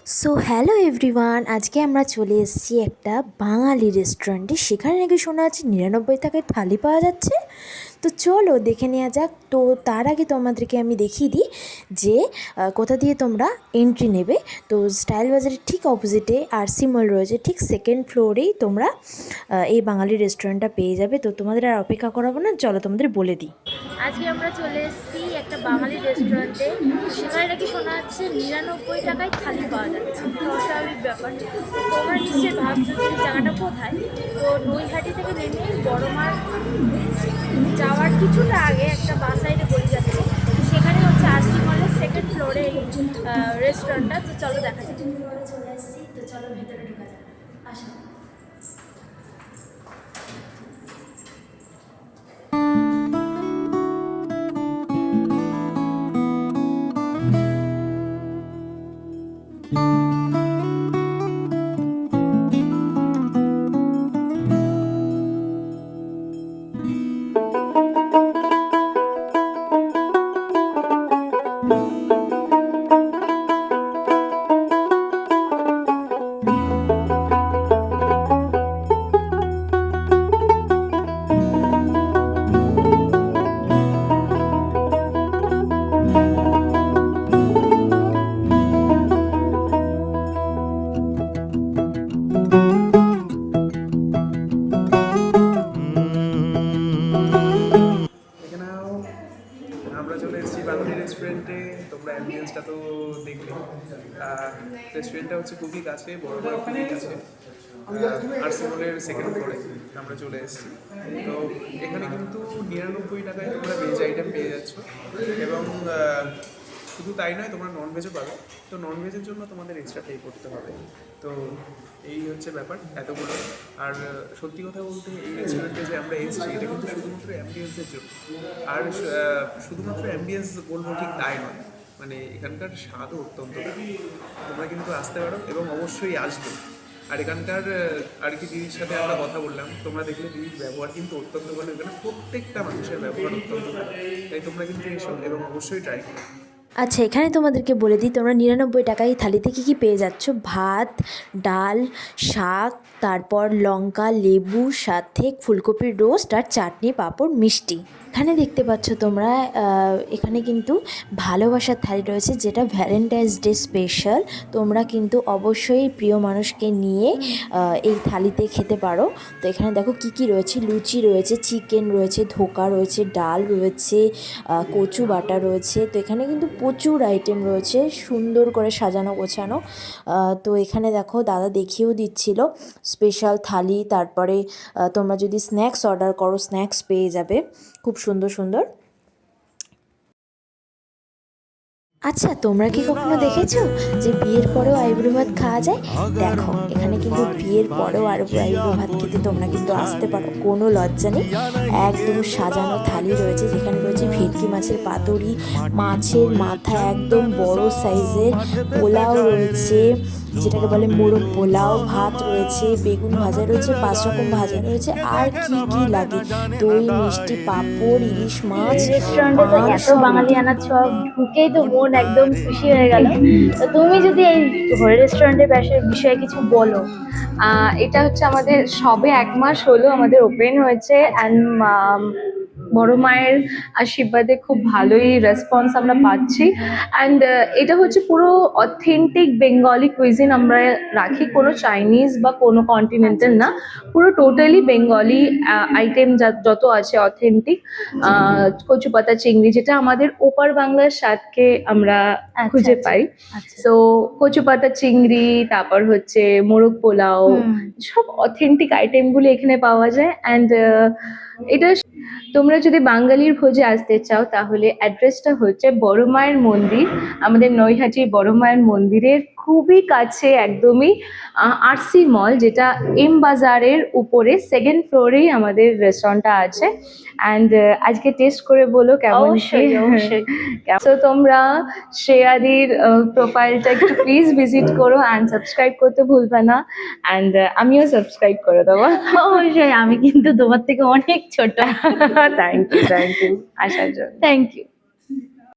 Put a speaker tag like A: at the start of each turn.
A: So hello everyone, আজকে আমরা চলে এসেছি একটা বাঙালি রেস্টুরেন্টে। সেখানে নাকি শোনা আছে 99 টাকায় থালি পাওয়া যাচ্ছে। তো চলো দেখে নেওয়া যাক। তো তার আগে তোমাদেরকে আমি দেখিয়ে দিই যে কোথা দিয়ে তোমরা এন্ট্রি নেবে। তো স্টাইল বাজারের ঠিক অপোজিটে আরসি মল রয়েছে, ঠিক সেকেন্ড ফ্লোরেই তোমরা এই বাঙালি রেস্টুরেন্টটা পেয়ে যাবে। তো তোমাদের আর অপেক্ষা করাবো না, চলো তোমাদের বলে দিই।
B: আজকে আমরা চলে এসেছি একটা বাঙালি রেস্টুরেন্টে। সেখানে নাকি শোনা যাচ্ছে 99 টাকায় থালি পাওয়া যাচ্ছে। তো অস্বাভাবিক ব্যাপার। তো তোমরা নিশ্চয়ই ভাবছো যে এই জায়গাটা কোথায়। তো নৈহাটি থেকে নেমে বড়মার যাওয়ার কিছুটা আগে একটা বাস সাইডে গলি যাচ্ছে, সেখানে হচ্ছে আরসি মলের সেকেন্ড ফ্লোরে এই রেস্টুরেন্টটা। তো চলো দেখা যাক। চলে এসেছি, তো চলো ভেতরে ঢোকা যাক। আসো।
C: এখানেও আমরা চলে এসেছি বাঙালি রেস্টুরেন্টে। তোমরা অ্যাম্বিয়েন্সটা তো দেখলে। রেস্টুরেন্টটা হচ্ছে খুবই কাছে, বড়মার খুবই কাছে, আরসি মলের সেকেন্ড ফ্লোরে আমরা চলে এসেছি। তো এখানে কিন্তু 99 টাকায় তোমরা ভেজ আইটেম পেয়ে যাচ্ছ, এবং শুধু তাই নয়, তোমরা ননভেজও পাবে। তো ননভেজের জন্য তোমাদের এক্সট্রা পে করতে হবে। তো এই হচ্ছে ব্যাপার এতগুলো। আর সত্যি কথা বলতে, এই রেস্টুরেন্টে যে আমরা এসেছি, এটা কিন্তু শুধুমাত্র অ্যাম্বিয়েন্সের জন্য। আর শুধুমাত্র অ্যাম্বিয়েন্স বলবো ঠিক তাই নয়, মানে এখানকার স্বাদও অত্যন্ত দারুণ। তোমরা কিন্তু আসতে পারো এবং অবশ্যই আসবে। আর এখানকার আর কি দিদির সাথে আমরা কথা বললাম, তোমরা দেখলে দিদির ব্যবহার কিন্তু অত্যন্ত ভালো। এখানে প্রত্যেকটা মানুষের ব্যবহার অত্যন্ত ভালো। তাই তোমরা কিন্তু এসো এবং অবশ্যই ট্রাই করো।
A: আচ্ছা, এখানে তোমাদেরকে বলে দিই তোমরা 99 টাকায় এই থালিতে কী কী পেয়ে যাচ্ছ। ভাত, ডাল, শাক, তারপর লঙ্কা, লেবু, সাথে ফুলকপির রোস্ট আর চাটনি, পাঁপড়, মিষ্টি। এখানে দেখতে পাচ্ছ তোমরা এখানে কিন্তু ভালোবাসার থালি রয়েছে, যেটা ভ্যালেন্টাইন্স ডে স্পেশাল। তোমরা কিন্তু অবশ্যই প্রিয় মানুষকে নিয়ে এই থালিতে খেতে পারো। তো এখানে দেখো কি কি রয়েছে। লুচি রয়েছে, চিকেন রয়েছে, ধোকা রয়েছে, ডাল রয়েছে, কচু বাটা রয়েছে। তো এখানে কিন্তু প্রচুর আইটেম রয়েছে, সুন্দর করে সাজানো গোছানো। তো এখানে দেখো দাদা দেখিয়েও দিচ্ছিল স্পেশাল থালি। তারপরে তোমরা যদি স্ন্যাক্স অর্ডার করো, স্ন্যাক্স পেয়ে যাবে খুব সুন্দর সুন্দর। আচ্ছা, তোমরা কি কখনো দেখেছো যে বিয়ের পরেও আইবুড়ো ভাত খাওয়া যায়? দেখো, এখানে কিন্তু বিয়ের পরেও আইবুড়ো ভাত খেতে তোমরা কিন্তু আসতে পারো, কোনো লজ্জা নেই। একদম সাজানো থালি রয়েছে, যেখানে রয়েছে ভেটকি মাছের পাতুরি, মাছের মাথা একদম বড় সাইজের, পোলাও রয়েছে যেটাকে বলে মোরগ পোলাও, ভাত রয়েছে, বেগুন ভাজা রয়েছে, 5 রকম ভাজা রয়েছে, আর কি কি লাগে, দই, মিষ্টি, পাঁপড়, ইলিশ মাছ,
B: রেস্টুরেন্টে তো
A: পান,
B: এত
A: সব রেডি।
B: বাঙালিয়ানা ছোঁয়া ঢুকেই তো মন একদম খুশি হয়ে গেল। তো তুমি যদি এই রেস্টুরেন্টের বিষয়ে কিছু বলো। এটা হচ্ছে আমাদের সবে 1 মাস হলো আমাদের ওপেন হয়েছে, অ্যান্ড বড় মায়ের আশীর্বাদে খুব ভালোই রেসপন্স আমরা পাচ্ছি। অ্যান্ড এটা হচ্ছে পুরো অথেন্টিক বেঙ্গলি কুইজিন আমরা রাখি, কোনো চাইনিজ বা কোনো কন্টিনেন্টাল না, পুরো টোটালি বেঙ্গলি আইটেম যত আছে অথেন্টিক। কচু পাতা চিংড়ি, যেটা আমাদের ওপার বাংলার স্বাদকে আমরা খুঁজে পাই। সো কচু পাতা চিংড়ি, তারপর হচ্ছে মোরগ পোলাও, সব অথেন্টিক আইটেমগুলো এখানে পাওয়া যায়। অ্যান্ড এটা তোমরা যদি বাঙালির ভোজে আসতে চাও, তাহলে অ্যাড্রেসটা হচ্ছে বড় মায়ের মন্দির, আমাদের নৈহাটির বড় মায়ের মন্দিরের খুবই কাছে একদমই আরসি মল, যেটা এম বাজারের উপরে সেকেন্ড ফ্লোরেই আমাদের রেস্টুরেন্টটা আছে। অ্যান্ড আজকে টেস্ট করে বলো কেমন। অবশ্যই। তো তোমরা শ্রেয়াদির প্রোফাইলটা একটু প্লিজ ভিজিট করো অ্যান্ড সাবস্ক্রাইব করতে ভুলবে না। অ্যান্ড আমিও সাবস্ক্রাইব করে দেবো। অবশ্যই, আমি কিন্তু তোমার থেকে অনেক ছোট। থ্যাংক ইউ আসার জন্য। Thank you.